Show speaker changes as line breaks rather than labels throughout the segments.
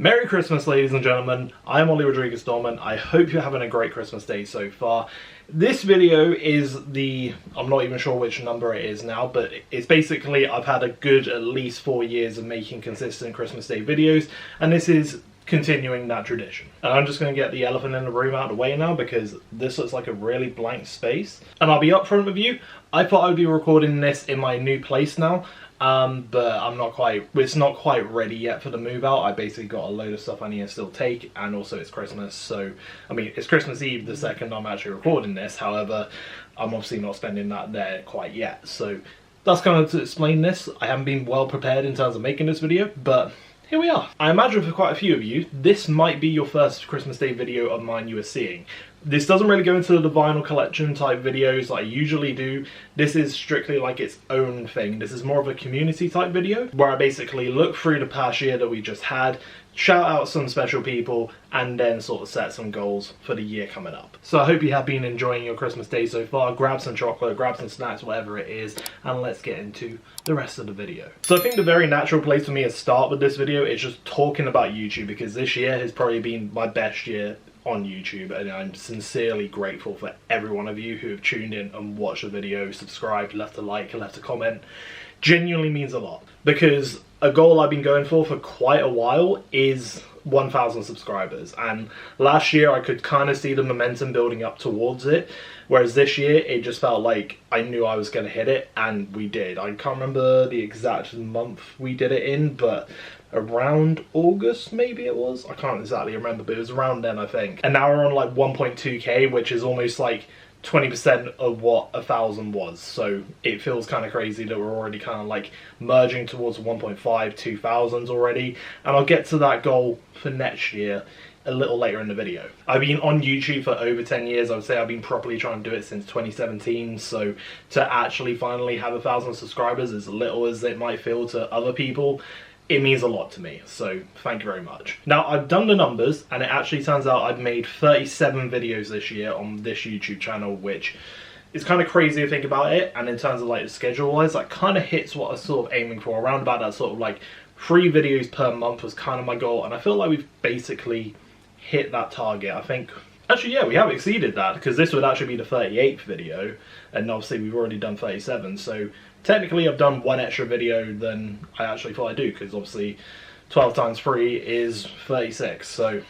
Merry Christmas, ladies and gentlemen. I'm Ollie Rodriguez Dorman. I hope you're having a great Christmas day so far. This video is I'm not even sure which number it is now, but it's basically, I've had a good at least 4 years of making consistent Christmas Day videos, and this is continuing that tradition. And I'm just going to get the elephant in the room out of the way now because this looks like a really blank space. And I'll be upfront with you, I thought I would be recording this in my new place now. But it's not quite ready yet for the move out. I basically got a load of stuff I need to still take, and also it's Christmas, so, I mean, it's Christmas Eve the second I'm actually recording this. However, I'm obviously not spending that there quite yet, so that's kind of to explain this. I haven't been well prepared in terms of making this video, but here we are. I imagine for quite a few of you, this might be your first Christmas Day video of mine you are seeing. This doesn't really go into the vinyl collection type videos like I usually do. This is strictly like its own thing. This is more of a community type video where I basically look through the past year that we just had, shout out some special people, and then sort of set some goals for the year coming up. So I hope you have been enjoying your Christmas day so far. Grab some chocolate, grab some snacks, whatever it is, and let's get into the rest of the video. So I think the very natural place for me to start with this video is just talking about YouTube, because this year has probably been my best year on YouTube, and I'm sincerely grateful for every one of you who have tuned in and watched the video, subscribed, left a like, left a comment. Genuinely means a lot, because a goal I've been going for quite a while is 1,000 subscribers, and last year I could kind of see the momentum building up towards it, whereas this year it just felt like I knew I was going to hit it, and we did. I can't remember the exact month we did it in, but around August maybe it was, I can't exactly remember, but it was around then I think. And now we're on like 1.2k, which is almost like 20% of what 1,000 was, so it feels kind of crazy that we're already kind of like merging towards 1.5, 2,000s already, and I'll get to that goal for next year a little later in the video. I've been on YouTube for over 10 years. I would say I've been properly trying to do it since 2017, so to actually finally have 1,000 subscribers, as little as it might feel to other people, it means a lot to me, so thank you very much. Now, I've done the numbers, and it actually turns out I've made 37 videos this year on this YouTube channel, which is kind of crazy to think about it, and in terms of like the schedule-wise, that kind of hits what I was sort of aiming for. Around about that sort of like 3 videos per month was kind of my goal, and I feel like we've basically hit that target. I think, actually, yeah, we have exceeded that, because this would actually be the 38th video, and obviously we've already done 37, so technically I've done 1 extra video than I actually thought I'd do, because obviously 12 times 3 is 36, so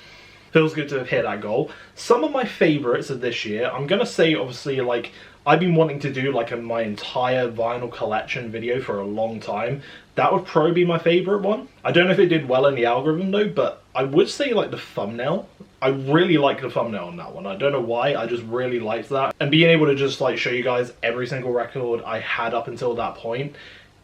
feels good to have hit that goal. Some of my favourites of this year, I'm going to say obviously, like, I've been wanting to do like my entire vinyl collection video for a long time. That would probably be my favourite one. I don't know if it did well in the algorithm though, but I would say like the thumbnail. I really like the thumbnail on that one. I don't know why, I just really liked that. And being able to just like show you guys every single record I had up until that point,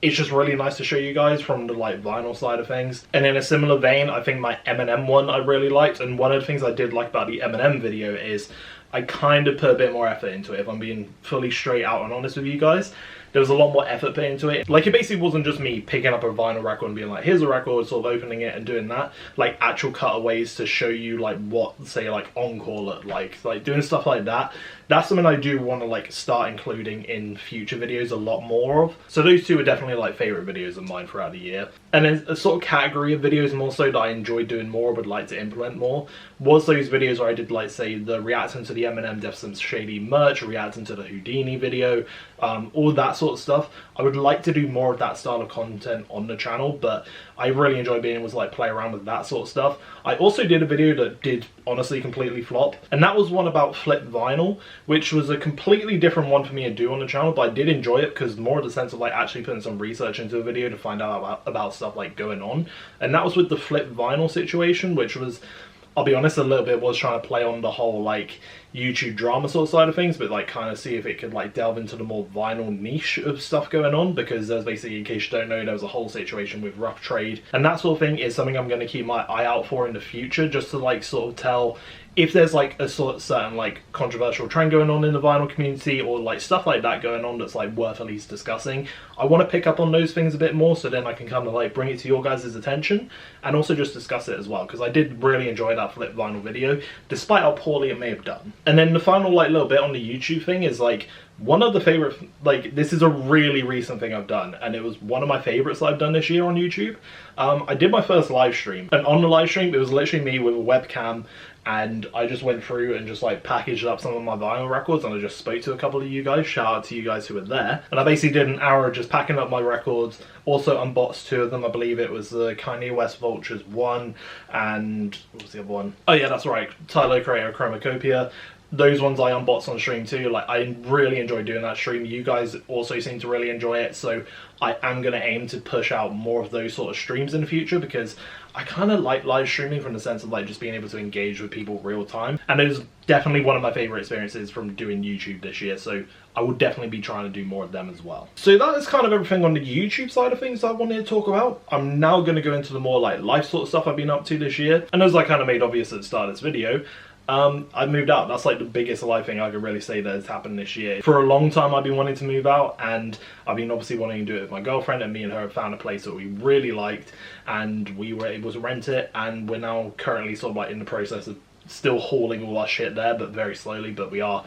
it's just really nice to show you guys from the like vinyl side of things. And in a similar vein, I think my Eminem one I really liked, and one of the things I did like about the Eminem video is I kind of put a bit more effort into it, if I'm being fully straight out and honest with you guys. There was a lot more effort put into it. Like, it basically wasn't just me picking up a vinyl record and being like, here's a record, sort of opening it and doing that. Like, actual cutaways to show you, like, what, say, like, Encore looked like doing stuff like that. That's something I do want to, like, start including in future videos a lot more of. So those two are definitely, like, favourite videos of mine throughout the year. And then a sort of category of videos more so that I enjoy doing more, would like to implement more, was those videos where I did, like, say, the reacting to the Eminem Def Sims Shady merch, reacting to the Houdini video, all that sort of stuff. I would like to do more of that style of content on the channel, but I really enjoy being able to like play around with that sort of stuff. I also did a video that did honestly completely flop, and that was one about flip vinyl, which was a completely different one for me to do on the channel, but I did enjoy it because more of the sense of like actually putting some research into a video to find out about stuff like going on. And that was with the flip vinyl situation, which was, I'll be honest, a little bit was trying to play on the whole like YouTube drama sort of side of things, but like kind of see if it could like delve into the more vinyl niche of stuff going on, because there's basically, in case you don't know, there was a whole situation with Rough Trade, and that sort of thing is something I'm going to keep my eye out for in the future, just to like sort of tell if there's like a sort of certain like controversial trend going on in the vinyl community, or like stuff like that going on that's like worth at least discussing. I want to pick up on those things a bit more, so then I can kind of like bring it to your guys' attention and also just discuss it as well, because I did really enjoy that flip vinyl video, despite how poorly it may have done. And then the final like little bit on the YouTube thing is like, one of the favorite, like, this is a really recent thing I've done, and it was one of my favorites that I've done this year on YouTube. I did my first live stream, and on the live stream, it was literally me with a webcam, and I just went through and just like packaged up some of my vinyl records, and I just spoke to a couple of you guys. Shout out to you guys who were there. And I basically did an hour of just packing up my records, also unboxed 2 of them. I believe it was the Kanye West Vultures 1, and what was the other one? Oh yeah, that's right, Tyler Creator Chromacopia. Those ones I unboxed on stream too. Like, I really enjoyed doing that stream. You guys also seem to really enjoy it, so I am going to aim to push out more of those sort of streams in the future, because I kind of like live streaming from the sense of like just being able to engage with people real time, and it was definitely one of my favorite experiences from doing YouTube this year, so I will definitely be trying to do more of them as well. So that is kind of everything on the YouTube side of things I wanted to talk about. I'm now going to go into the more like life sort of stuff I've been up to this year, and as I kind of made obvious at the start of this video, I moved out. That's like the biggest life thing I could really say that has happened this year. For a long time I've been wanting to move out, and I've been obviously wanting to do it with my girlfriend, and me and her have found a place that we really liked, and we were able to rent it, and we're now currently sort of like in the process of still hauling all our shit there, but very slowly. But we are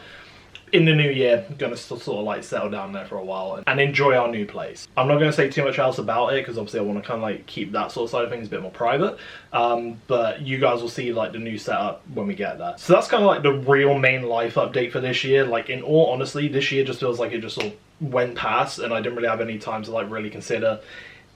in the new year gonna sort of like settle down there for a while and enjoy our new place. I'm not gonna say too much else about it, because obviously I want to kind of like keep that sort of side of things a bit more private, but you guys will see like the new setup when we get there. So that's kind of like the real main life update for this year. Like, in all honesty, this year just feels like it just sort of went past, and I didn't really have any time to like really consider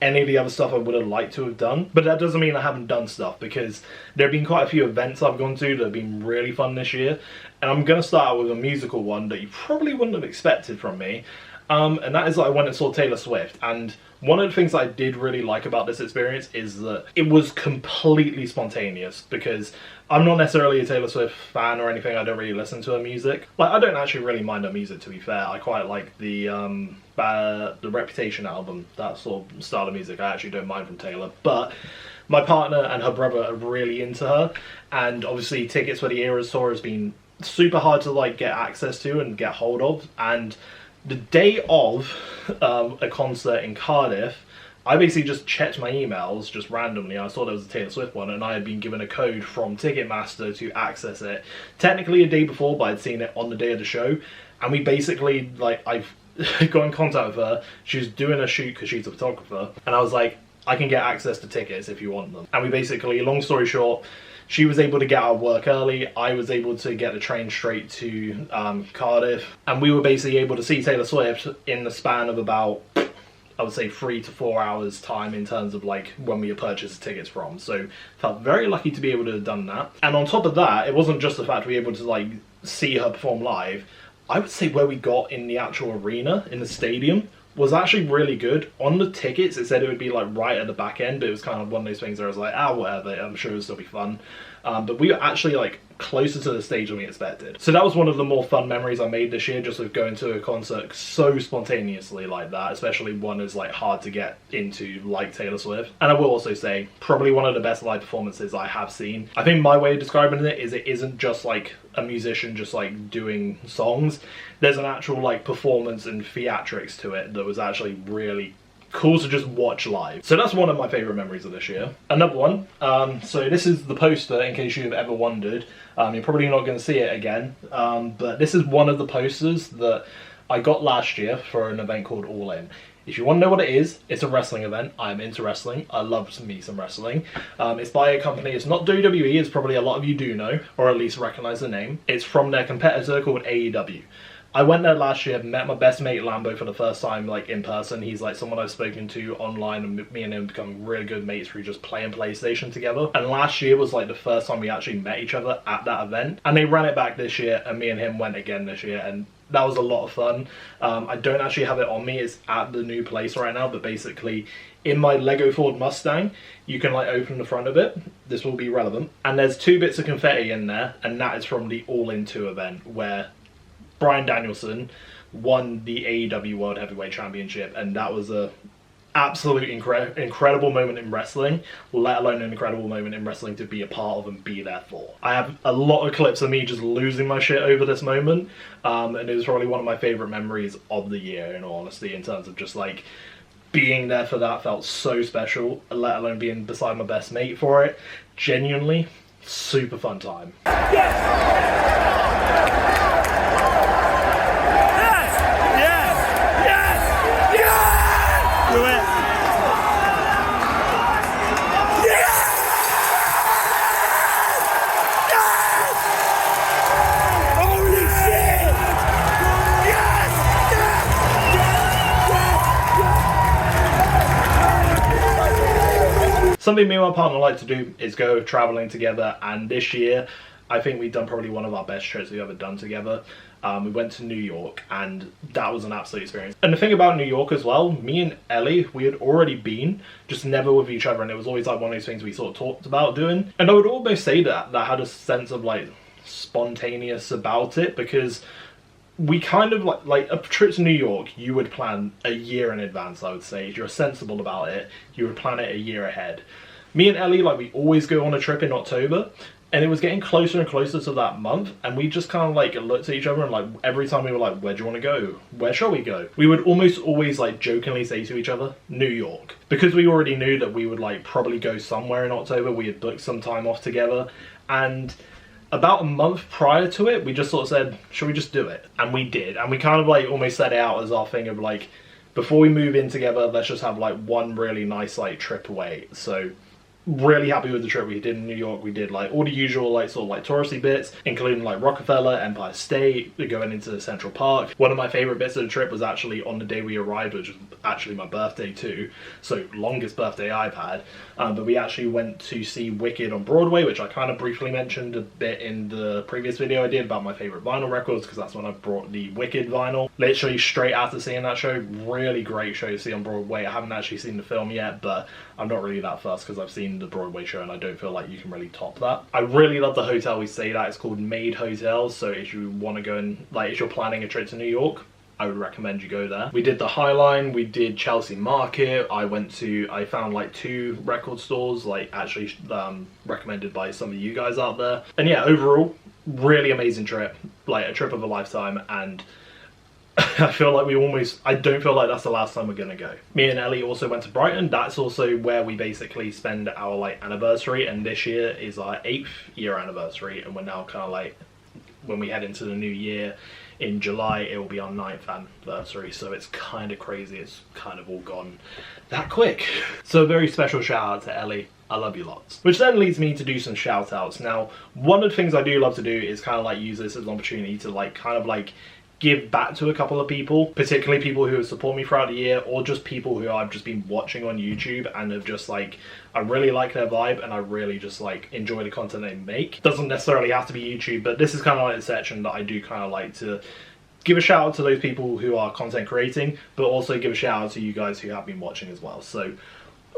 any of the other stuff I would have liked to have done. But that doesn't mean I haven't done stuff, because there have been quite a few events I've gone to that have been really fun this year. And I'm going to start out with a musical one that you probably wouldn't have expected from me. And that is that I went and saw Taylor Swift. And one of the things that I did really like about this experience is that it was completely spontaneous, because I'm not necessarily a Taylor Swift fan or anything. I don't really listen to her music. Like, I don't actually really mind her music, to be fair. I quite like the Reputation album, that sort of style of music. I actually don't mind from Taylor. But my partner and her brother are really into her, and obviously tickets for the Eras tour has been super hard to like get access to and get hold of. And the day of a concert in Cardiff, I basically just checked my emails just randomly. I saw there was a Taylor Swift one, and I had been given a code from Ticketmaster to access it. Technically a day before, but I'd seen it on the day of the show. And we basically, like, I've got in contact with her. She was doing a shoot because she's a photographer. And I was like, I can get access to tickets if you want them. And we basically, long story short, she was able to get out of work early. I was able to get the train straight to Cardiff. And we were basically able to see Taylor Swift in the span of about, I would say, 3 to 4 hours time in terms of like when we had purchased the tickets from. So felt very lucky to be able to have done that. And on top of that, it wasn't just the fact we were able to like see her perform live. I would say where we got in the actual arena, in the stadium, was actually really good. On the tickets, it said it would be like right at the back end, but it was kind of one of those things where I was like, ah, whatever, I'm sure it'll still be fun. But we were actually like closer to the stage than we expected. So that was one of the more fun memories I made this year, just with going to a concert so spontaneously like that, especially one is like hard to get into like Taylor Swift. And I will also say, probably one of the best live performances I have seen. I think my way of describing it is it isn't just like a musician just like doing songs. There's an actual like performance and theatrics to it that was actually really cool to just watch live. So that's one of my favourite memories of this year. Another one, so this is the poster, in case you've ever wondered. You're probably not going to see it again, but this is one of the posters that I got last year for an event called All In. If you want to know what it is, it's a wrestling event. I'm into wrestling. I love me some wrestling. It's by a company, it's not WWE, as probably a lot of you do know, or at least recognise the name. It's from their competitor called AEW. I went there last year, met my best mate Lambo for the first time, like, in person. He's like someone I've spoken to online, and me and him become really good mates through just playing PlayStation together. And last year was like the first time we actually met each other at that event. And they ran it back this year, and me and him went again this year, and that was a lot of fun. I don't actually have it on me, it's at the new place right now, but basically in my Lego Ford Mustang, you can like open the front of it. This will be relevant. And there's 2 bits of confetti in there, and that is from the All In 2 event, where Bryan Danielson won the AEW World Heavyweight Championship, and that was a absolute incredible moment in wrestling, let alone an incredible moment in wrestling to be a part of and be there for. I have a lot of clips of me just losing my shit over this moment, and it was probably one of my favourite memories of the year, in all honesty, in terms of just like being there for that felt so special, let alone being beside my best mate for it. Genuinely, super fun time. Yes! something me and my partner like to do is go traveling together, and this year I think we've done probably one of our best trips we've ever done together. We went to New York, and that was an absolute experience. And the thing about New York as well, me and Ellie, we had already been, just never with each other, and it was always like one of those things we sort of talked about doing. And I would almost say that had a sense of like spontaneous about it, because we kind of like a trip to New York, you would plan a year in advance, I would say. If you're sensible about it, you would plan it a year ahead. Me and Ellie, like, we always go on a trip in October, and it was getting closer and closer to that month, and we just kind of like looked at each other, and like every time we were like, where do you want to go? Where shall we go? We would almost always like jokingly say to each other, New York. Because we already knew that we would like probably go somewhere in October, we had booked some time off together, and about a month prior to it, we just sort of said, shall we just do it? And we did, and we kind of like almost set it out as our thing of like, before we move in together, let's just have like one really nice like trip away. So really happy with the trip we did in New York. We did like all the usual like sort of like touristy bits, including like Rockefeller, Empire State, going into Central Park. One of my favorite bits of the trip was actually on the day we arrived, which was actually my birthday too, so longest birthday I've had. But we actually went to see Wicked on Broadway, which I kind of briefly mentioned a bit in the previous video I did about my favorite vinyl records, because that's when I brought the Wicked vinyl. Literally straight after seeing that show, really great show to see on Broadway. I haven't actually seen the film yet, but I'm not really that fussed because I've seen the Broadway show and I don't feel like you can really top that. I really love the hotel we stayed at. It's called Made Hotels, so if you want to go and like if you're planning a trip to New York, I would recommend you go there. We did the High Line, we did Chelsea Market. I found like 2 record stores, like actually recommended by some of you guys out there. And yeah, overall, really amazing trip, like a trip of a lifetime. And I feel like I don't feel like that's the last time we're gonna go. Me and Ellie also went to Brighton. That's also where we basically spend our like anniversary, and this year is our 8th year anniversary, and we're now kind of like, when we head into the new year in July, it will be our 9th anniversary, so it's kind of crazy. It's kind of all gone that quick. So a very special shout out to Ellie. I love you lots. Which then leads me to do some shout outs. Now, one of the things I do love to do is kind of like use this as an opportunity to like kind of like give back to a couple of people, particularly people who have supported me throughout the year, or just people who I've just been watching on YouTube and have just like, I really like their vibe and I really just like enjoy the content they make. Doesn't necessarily have to be YouTube, but this is kind of like the section that I do kind of like to give a shout out to those people who are content creating, but also give a shout out to you guys who have been watching as well. So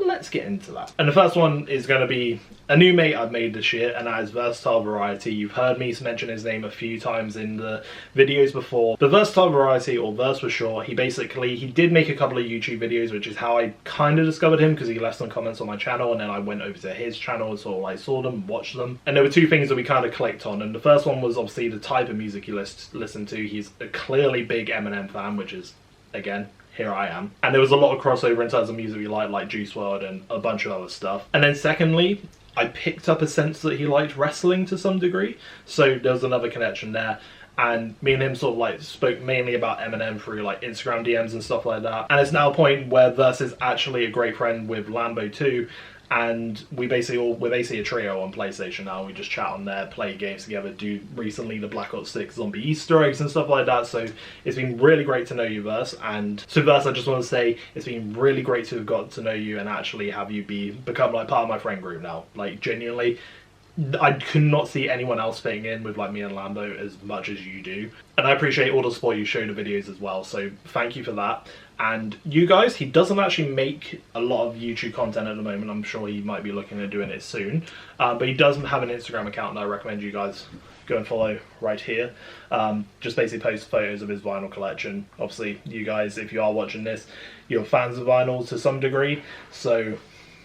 let's get into that. And the first one is going to be a new mate I've made this year, and that is Versatile Variety. You've heard me mention his name a few times in the videos before. The Versatile Variety, or Verse for short, he did make a couple of YouTube videos, which is how I kind of discovered him, because he left some comments on my channel, and then I went over to his channel and sort of like saw them, watched them. And there were 2 things that we kind of clicked on, and the first one was obviously the type of music he listened to. He's a clearly big Eminem fan, which is, again, here I am. And there was a lot of crossover in terms of music we like Juice WRLD and a bunch of other stuff. And then secondly, I picked up a sense that he liked wrestling to some degree, so there was another connection there. And me and him sort of like spoke mainly about Eminem through like Instagram DMs and stuff like that. And it's now a point where Verse is actually a great friend with Lambo too, and we're basically a trio on PlayStation now. We just chat on there, play games together, do recently the Black Ops 6 zombie Easter eggs and stuff like that. So it's been really great to know you, Verse. And so Verse, I just want to say it's been really great to have got to know you and actually have you become like part of my friend group now. Like genuinely, I could not see anyone else fitting in with like me and Lambo as much as you do. And I appreciate all the support you show the videos as well, so thank you for that. And you guys, he doesn't actually make a lot of YouTube content at the moment. I'm sure he might be looking at doing it soon. But he does have an Instagram account, and I recommend you guys go and follow right here. Just basically post photos of his vinyl collection. Obviously, you guys, if you are watching this, you're fans of vinyl to some degree, so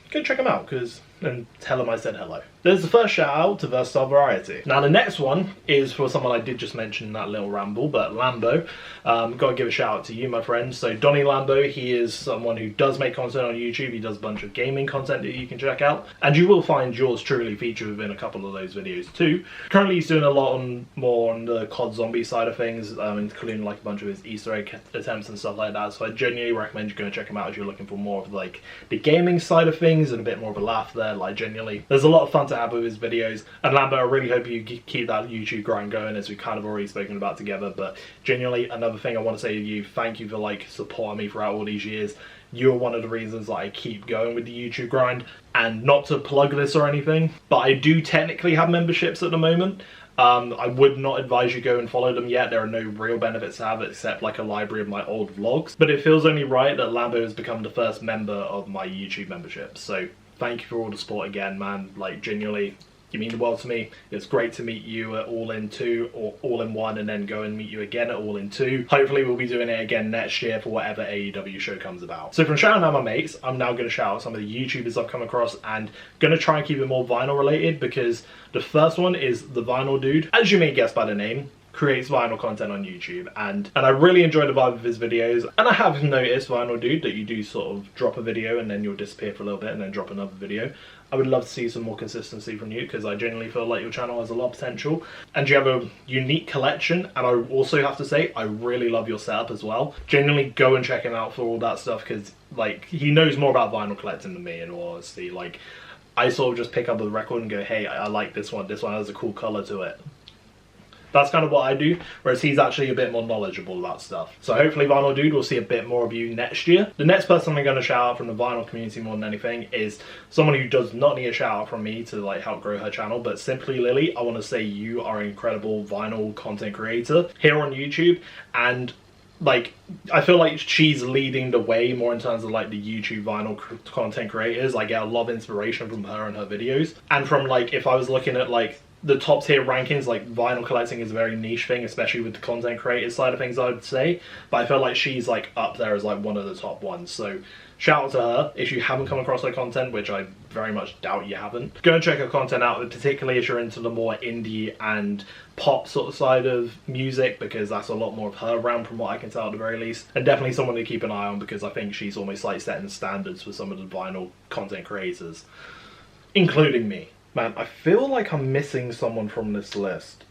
go check him out, and tell him I said hello. There's the first shout out to Versatile Variety. Now the next one is for someone I did just mention in that little ramble, but Lambo. Gotta give a shout out to you, my friend. So Donny Lambo, he is someone who does make content on YouTube. He does a bunch of gaming content that you can check out, and you will find yours truly featured within a couple of those videos too. Currently he's doing a lot more on the COD zombie side of things, including like a bunch of his Easter egg attempts and stuff like that. So I genuinely recommend you go and check him out if you're looking for more of like the gaming side of things and a bit more of a laugh there. Like genuinely, there's a lot of fun to have with his videos. And Lambo, I really hope you keep that YouTube grind going, as we've kind of already spoken about together. But genuinely, another thing I want to say to you, thank you for like supporting me throughout all these years. you're one of the reasons that I keep going with the YouTube grind. And not to plug this or anything, but I do technically have memberships at the moment. I would not advise you go and follow them yet. There are no real benefits to have except like a library of my old vlogs. But it feels only right that Lambo has become the first member of my YouTube membership. So thank you for all the support again, man. Like, genuinely, you mean the world to me. It's great to meet you at All In 2 or All In 1 and then go and meet you again at All In 2. Hopefully we'll be doing it again next year for whatever AEW show comes about. So from shouting out my mates, I'm now going to shout out some of the YouTubers I've come across and going to try and keep it more vinyl related, because the first one is The Vinyl Dude. As you may guess by the name, creates vinyl content on YouTube, and I really enjoy the vibe of his videos. And I have noticed, Vinyl Dude, that you do sort of drop a video and then you'll disappear for a little bit and then drop another video. I would love to see some more consistency from you, because I genuinely feel like your channel has a lot of potential and you have a unique collection. And I also have to say, I really love your setup as well. Genuinely go and check him out for all that stuff, because like, he knows more about vinyl collecting than me, in all honesty. Like, I sort of just pick up a record and go, hey, I like this one has a cool color to it. That's kind of what I do, whereas he's actually a bit more knowledgeable about stuff. So hopefully, Vinyl Dude, we'll see a bit more of you next year. The next person I'm going to shout out from the vinyl community more than anything is someone who does not need a shout out from me to like help grow her channel, but Simply Lily. I want to say you are an incredible vinyl content creator here on YouTube, and like, I feel like she's leading the way more in terms of like the YouTube vinyl content creators. I get a lot of inspiration from her and her videos, and from like, if I was looking at like the top tier rankings, like vinyl collecting is a very niche thing, especially with the content creator side of things, I would say. But I feel like she's like up there as like one of the top ones. So shout out to her. If you haven't come across her content, which I very much doubt you haven't, go and check her content out, particularly if you're into the more indie and pop sort of side of music, because that's a lot more of her realm from what I can tell at the very least. And definitely someone to keep an eye on, because I think she's almost like setting standards for some of the vinyl content creators, including me. Man, I feel like I'm missing someone from this list.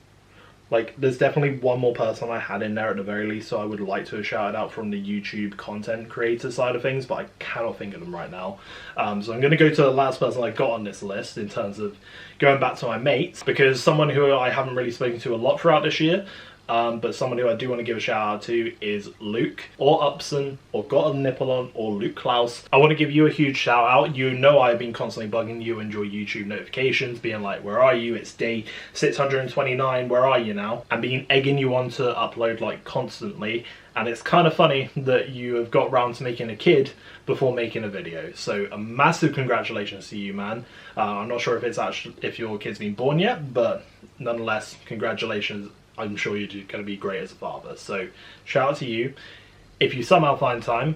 Like, there's definitely one more person I had in there at the very least, so I would like to shout it out from the YouTube content creator side of things, but I cannot think of them right now. So I'm going to go to the last person I got on this list in terms of going back to my mates, because someone who I haven't really spoken to a lot throughout this year, but someone who I do want to give a shout out to is Luke, or Upson, or Got a Nipple On, or Luke Klaus. I want to give you a huge shout out. You know I've been constantly bugging you and your YouTube notifications, being like, where are you? It's day 629, where are you now? And being egging you on to upload like constantly. And it's kind of funny that you have got round to making a kid before making a video. So a massive congratulations to you, man. I'm not sure if it's actually, if your kid's been born yet, but nonetheless, congratulations. I'm sure you're going to be great as a father. So shout out to you. If you somehow find time,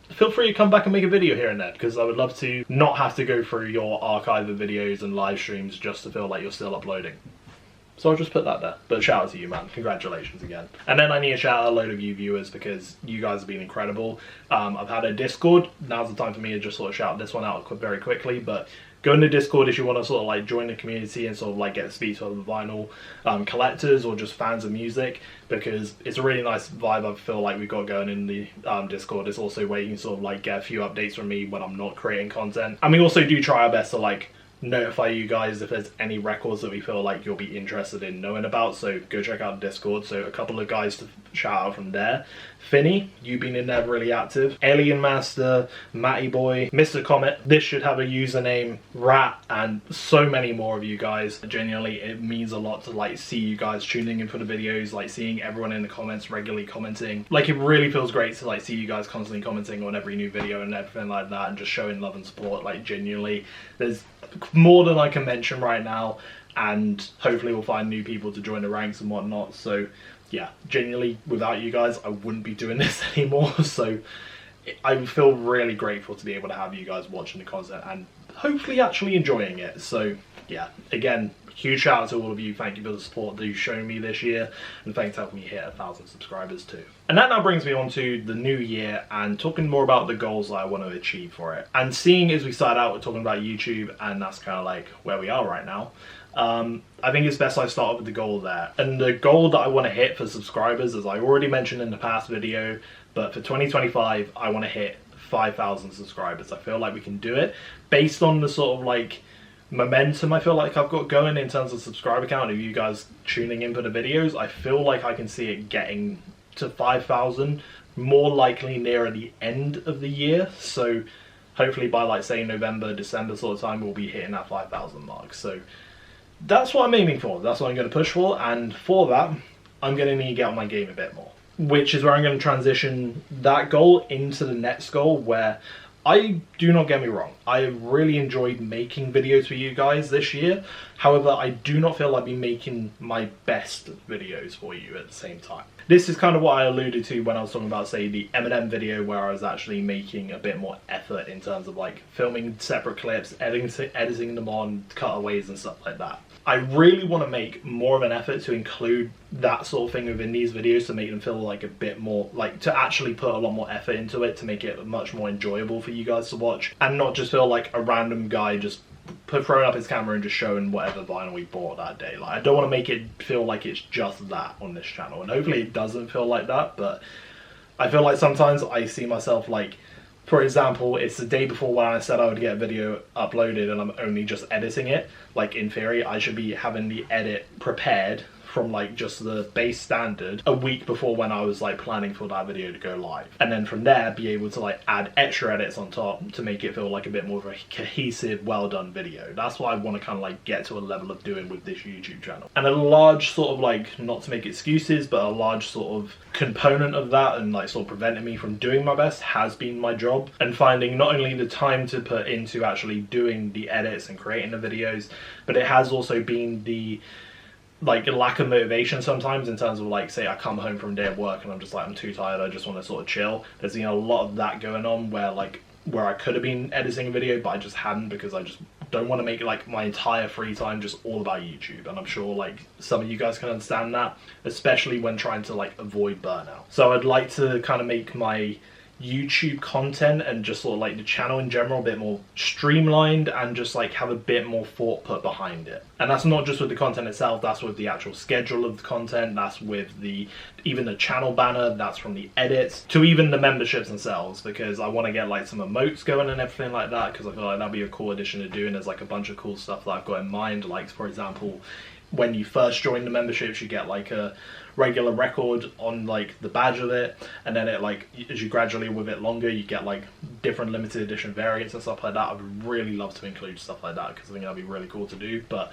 feel free to come back and make a video here and there, because I would love to not have to go through your archive of videos and live streams just to feel like you're still uploading. So I'll just put that there. But shout out to you, man. Congratulations again. And then I need to shout out a load of you viewers, because you guys have been incredible. I've had a Discord. Now's the time for me to just sort of shout this one out very quickly. But go into Discord if you want to sort of like join the community and sort of like get to speak to other vinyl collectors or just fans of music, because it's a really nice vibe I feel like we've got going in the Discord. It's also where you can sort of like get a few updates from me when I'm not creating content. And we also do try our best to like notify you guys if there's any records that we feel like you'll be interested in knowing about, so go check out Discord. So a couple of guys to shout out from there. Finny, you've been in there really active. Alien Master, Matty Boy, Mr. Comet, this should have a username, Rat, and so many more of you guys. Genuinely, it means a lot to like see you guys tuning in for the videos, like seeing everyone in the comments regularly commenting. Like, it really feels great to like see you guys constantly commenting on every new video and everything like that, and just showing love and support. Like, genuinely, there's more than I can mention right now, and hopefully we'll find new people to join the ranks and whatnot. So yeah, genuinely, without you guys I wouldn't be doing this anymore. So I feel really grateful to be able to have you guys watching the content and hopefully actually enjoying it. So yeah, again, huge shout out to all of you. Thank you for the support that you've shown me this year, and thanks for helping me hit 1,000 subscribers too. And that now brings me on to the new year and talking more about the goals that I want to achieve for it. And seeing as we started out with talking about YouTube, and that's kind of like where we are right now, I think it's best I start with the goal there. And the goal that I want to hit for subscribers, as I already mentioned in the past video, but for 2025 I want to hit 5,000 subscribers. I feel like we can do it based on the sort of like momentum I feel like I've got going in terms of subscriber count of you guys tuning in for the videos. I feel like I can see it getting to 5,000 more likely nearer the end of the year. So hopefully by like say November, December sort of time, we'll be hitting that 5,000 mark. So that's what I'm aiming for. That's what I'm going to push for. And for that, I'm going to need to get on my game a bit more, which is where I'm going to transition that goal into the next goal, where do not get me wrong, I have really enjoyed making videos for you guys this year. However, I do not feel like I've been making my best videos for you at the same time. This is kind of what I alluded to when I was talking about, say, the Eminem video, where I was actually making a bit more effort in terms of like filming separate clips, editing them on, cutaways and stuff like that. I really want to make more of an effort to include that sort of thing within these videos to make them feel like a bit more, like to actually put a lot more effort into it, to make it much more enjoyable for you guys to watch, and not just feel like a random guy just throwing up his camera and just showing whatever vinyl we bought that day. Like, I don't want to make it feel like it's just that on this channel, and hopefully it doesn't feel like that, but I feel like sometimes I see myself like, for example, it's the day before when I said I would get a video uploaded and I'm only just editing it. Like, in theory, I should be having the edit prepared from like just the base standard a week before when I was like planning for that video to go live, and then from there be able to like add extra edits on top to make it feel like a bit more of a cohesive, well done video. That's what I want to kind of like get to a level of doing with this YouTube channel. And a large sort of like, not to make excuses, but a large sort of component of that and like sort of preventing me from doing my best has been my job, and finding not only the time to put into actually doing the edits and creating the videos, but it has also been the like lack of motivation sometimes, in terms of like, say I come home from a day of work and I'm just like, I'm too tired, I just want to sort of chill. There's, you know, a lot of that going on where I could have been editing a video but I just hadn't, because I just don't want to make like my entire free time just all about YouTube. And I'm sure like some of you guys can understand that, especially when trying to like avoid burnout. So I'd like to kind of make my YouTube content and just sort of like the channel in general a bit more streamlined, and just like have a bit more thought put behind it. And that's not just with the content itself, that's with the actual schedule of the content, that's with even the channel banner, that's from the edits to even the memberships themselves, because I want to get like some emotes going and everything like that, because I feel like that'd be a cool addition to do. And there's like a bunch of cool stuff that I've got in mind, like for example, when you first join the memberships you get like a regular record on like the badge of it, and then it like, as you gradually with it longer, you get like different limited edition variants and stuff like that. I would really love to include stuff like that, because I think that'd be really cool to do, but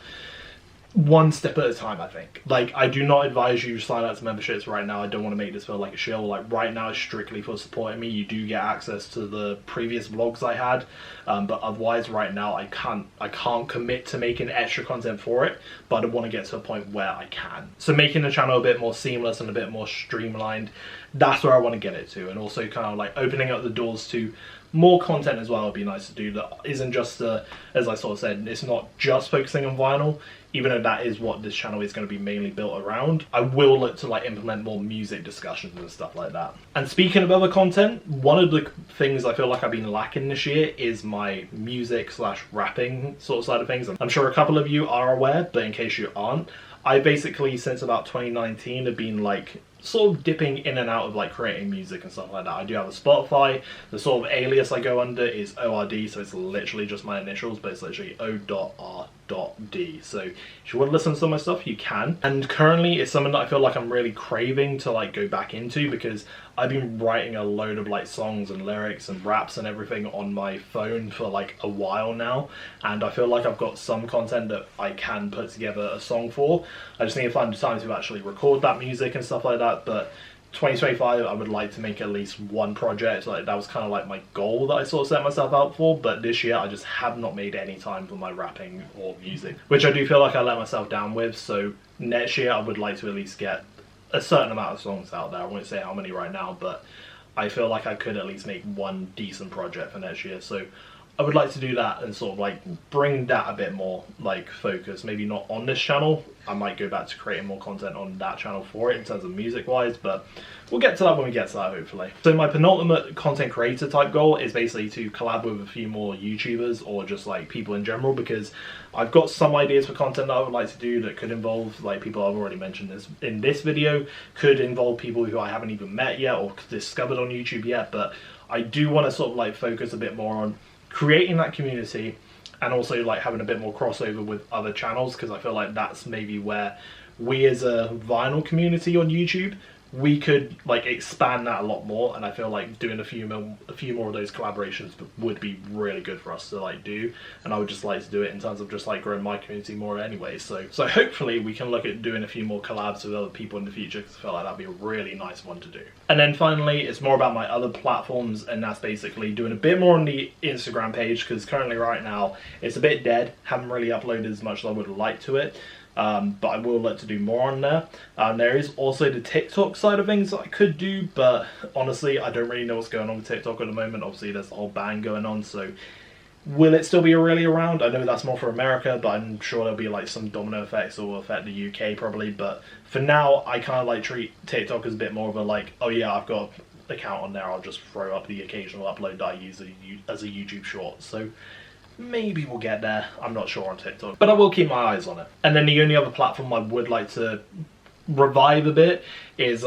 one step at a time, I think. Like, I do not advise you to sign up to memberships right now. I don't want to make this feel like a shill. Like, right now is strictly for supporting me. You do get access to the previous vlogs I had, but otherwise right now I can't commit to making extra content for it, but I want to get to a point where I can. So making the channel a bit more seamless and a bit more streamlined, that's where I want to get it to. And also kind of like opening up the doors to more content as well would be nice to do, that isn't just as I sort of said, it's not just focusing on vinyl, even though that is what this channel is going to be mainly built around. I will look to like implement more music discussions and stuff like that. And speaking of other content, one of the things I feel like I've been lacking this year is my music / rapping sort of side of things. I'm sure a couple of you are aware, but in case you aren't, I basically since about 2019 have been like sort of dipping in and out of like creating music and stuff like that. I do have a Spotify. The sort of alias I go under is ORD, so it's literally just my initials, but it's literally O.R.D. So if you want to listen to some of my stuff, you can. And currently it's something that I feel like I'm really craving to like go back into, because I've been writing a load of like songs and lyrics and raps and everything on my phone for like a while now, and I feel like I've got some content that I can put together a song for. I just need to find the time to actually record that music and stuff like that. But 2025 I would like to make at least one project. Like, that was kind of like my goal that I sort of set myself out for, but this year I just have not made any time for my rapping or music, which I do feel like I let myself down with. So next year I would like to at least get a certain amount of songs out there. I won't say how many right now, but I feel like I could at least make one decent project for next year. So I would like to do that and sort of like bring that a bit more like focus. Maybe not on this channel. I might go back to creating more content on that channel for it in terms of music wise, but we'll get to that when we get to that, hopefully. So my penultimate content creator type goal is basically to collab with a few more YouTubers or just like people in general, because I've got some ideas for content that I would like to do that could involve like people I've already mentioned this in this video, could involve people who I haven't even met yet or discovered on YouTube yet, but I do want to sort of like focus a bit more on creating that community, and also like having a bit more crossover with other channels, because I feel like that's maybe where we as a vinyl community on YouTube we could like expand that a lot more, and I feel like doing a few more of those collaborations would be really good for us to like do, and I would just like to do it in terms of just like growing my community more anyway. So hopefully we can look at doing a few more collabs with other people in the future, because I feel like that'd be a really nice one to do. And then finally, it's more about my other platforms, and that's basically doing a bit more on the Instagram page, because currently right now it's a bit dead. Haven't really uploaded as much as I would like to it. But I will look to do more on there. There is also the TikTok side of things that I could do, but honestly, I don't really know what's going on with TikTok at the moment. Obviously, there's a whole ban going on, so will it still be really around? I know that's more for America, but I'm sure there'll be like some domino effects that will affect the UK probably. But for now, I kind of like treat TikTok as a bit more of a like, oh yeah, I've got an account on there, I'll just throw up the occasional upload that I use as a YouTube short. So maybe we'll get there. I'm not sure on TikTok, but I will keep my eyes on it. And then the only other platform I would like to revive a bit is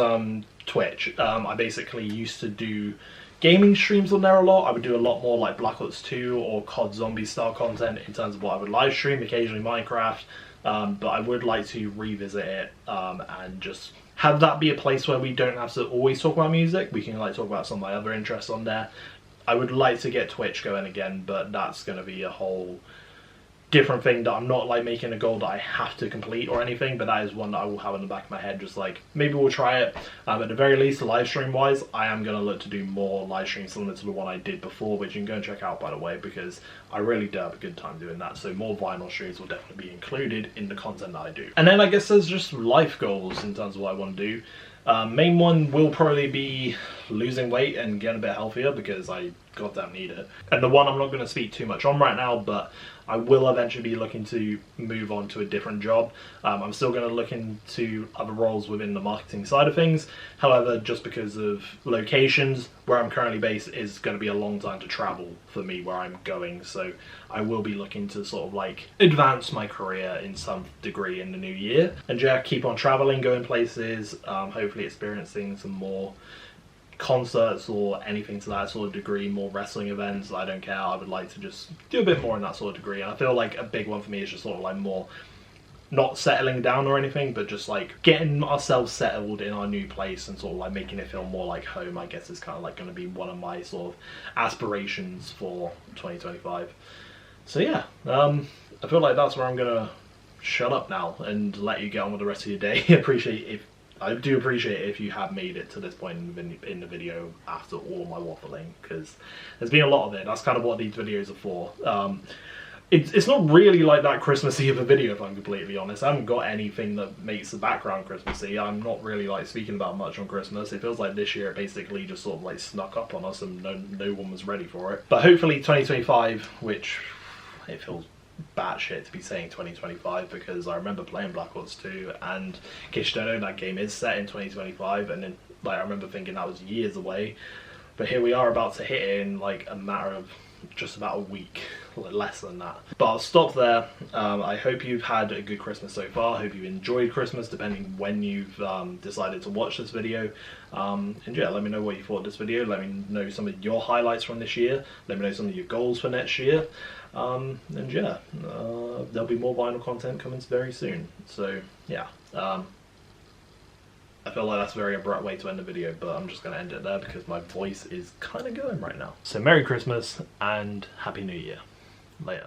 Twitch. I basically used to do gaming streams on there a lot. I would do a lot more like Black Ops 2 or COD Zombie style content in terms of what I would live stream, occasionally Minecraft, but I would like to revisit it and just have that be a place where we don't have to always talk about music. We can like talk about some of my other interests on there. I would like to get Twitch going again, but that's going to be a whole different thing that I'm not like making a goal that I have to complete or anything, but that is one that I will have in the back of my head, just like maybe we'll try it. At the very least, live stream wise, I am going to look to do more live streams similar to the one I did before, which you can go and check out by the way, because I really do have a good time doing that. So more vinyl streams will definitely be included in the content that I do. And then I guess there's just life goals in terms of what I want to do. Main one will probably be losing weight and getting a bit healthier, because I goddamn need it. And the one I'm not going to speak too much on right now, but I will eventually be looking to move on to a different job. I'm still going to look into other roles within the marketing side of things. However, just because of locations, where I'm currently based is going to be a long time to travel for me where I'm going. So I will be looking to sort of like advance my career in some degree in the new year. And yeah, keep on traveling, going places, hopefully experiencing some more concerts or anything to that sort of degree, more wrestling events. I don't care. I would like to just do a bit more in that sort of degree. And I feel like a big one for me is just sort of like more not settling down or anything, but just like getting ourselves settled in our new place and sort of like making it feel more like home, I guess is kind of like going to be one of my sort of aspirations for 2025. So yeah, I feel like that's where I'm gonna shut up now and let you get on with the rest of your day. I do appreciate it if you have made it to this point in the video after all my waffling, because there's been a lot of it. That's kind of what these videos are for. It's not really like that Christmassy of a video, if I'm completely honest. I haven't got anything that makes the background Christmassy. I'm not really like speaking about much on Christmas. It feels like this year it basically just sort of like snuck up on us and no one was ready for it. But hopefully 2025, which it feels batshit to be saying 2025, because I remember playing Black Ops 2, and in case you don't know, that game is set in 2025, and then like I remember thinking that was years away, but here we are about to hit it in like a matter of just about a week, less than that. But I'll stop there. I hope you've had a good Christmas so far. I hope you enjoyed Christmas, depending when you've decided to watch this video. And yeah, let me know what you thought of this video. Let me know some of your highlights from this year. Let me know some of your goals for next year. And yeah, there'll be more vinyl content coming very soon. So yeah, I feel like that's a very abrupt way to end the video, but I'm just going to end it there because my voice is kind of going right now. So Merry Christmas and Happy New Year. Later.